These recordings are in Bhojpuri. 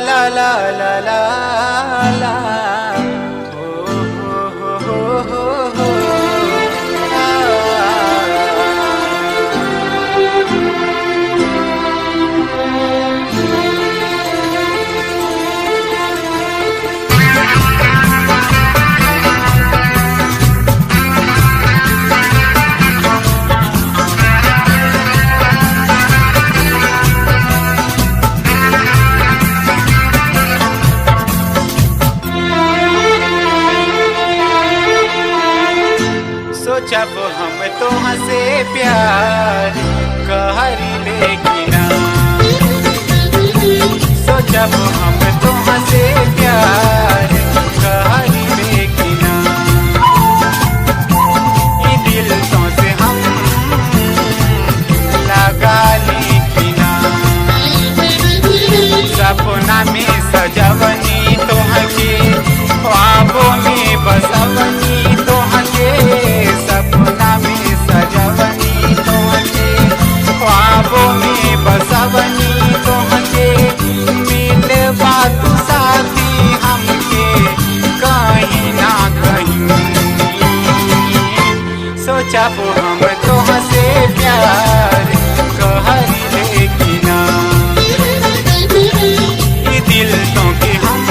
la la la la la ho ho जब हम तुमसे प्यार कहरी लेकिन जब हम तुमसे प्यार कहरी लेकिन दिल तो से हम लगा लेकिन सपना में सजवनी तोहके ख्वाबों में बसवनी तोहके सपना में सजवनी तोहके ख्वाबों में बसवनी तोहके मिलवा तू साथी हमके कहीं ना कहीं सोचब हम तोहसे प्यार कहरी लेकिन दिल तो के हम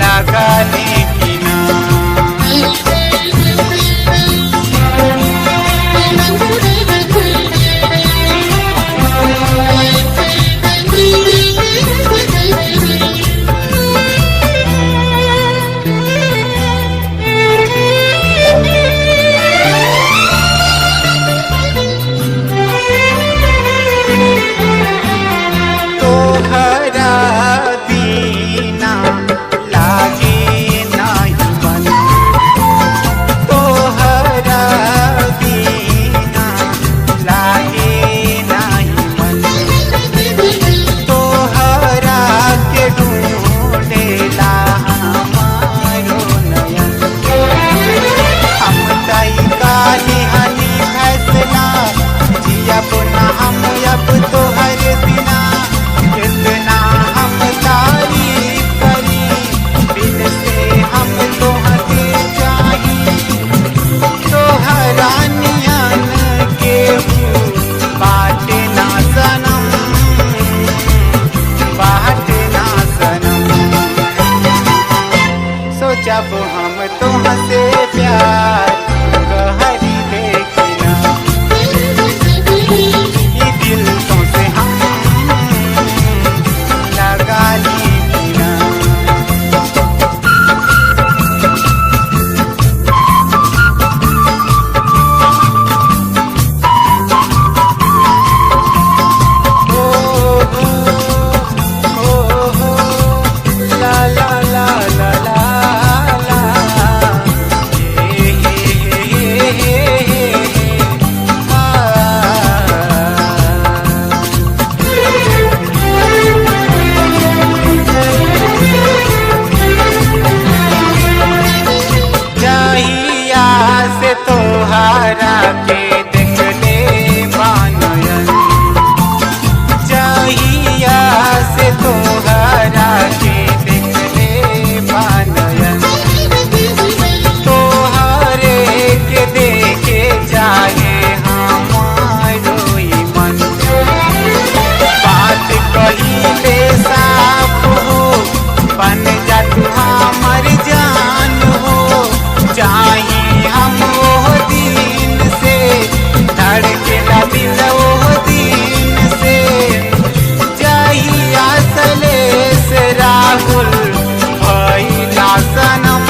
लगा लेकिन जब हम तुमसे प्यार कहरी लेकिन दिल तो से हम लगा लेकिन ला ला ला ला ला तोहरा के देखले बानयन चाहिया से तोहरा के देखले बानयन तोहरे के देखे जाए हमारो मन बात कहिले साफ हो बन जा तू हमर जान हो चाहे हम दिन से धड़केला दिल वो दिन से चाहिए सलेस राहुल भैला सनम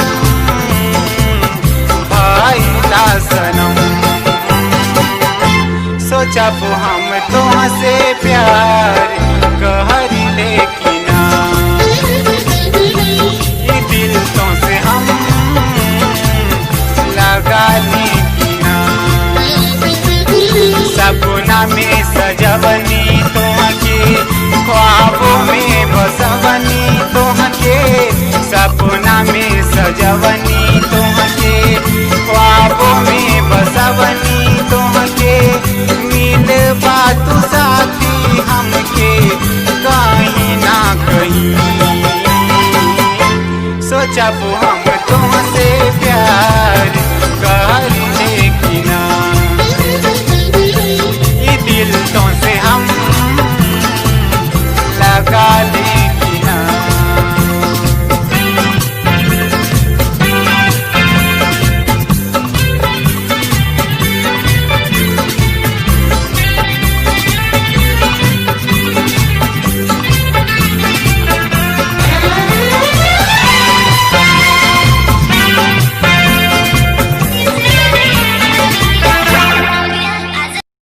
सोचब हम तुमसे प्यार कहरी लेकिन दिल तो से हम लगा लेकिन सपना में सजवनी तोहके ख्वाबों में बसवनी तोहके सपना में सजवनी तोहके ख्वाबों में बसवनी तोहके मिलवा तू साथी हमके कहीं सोचब हम तुमसे प्यार कर लेकिन ये दिल तो से हम लगा ले।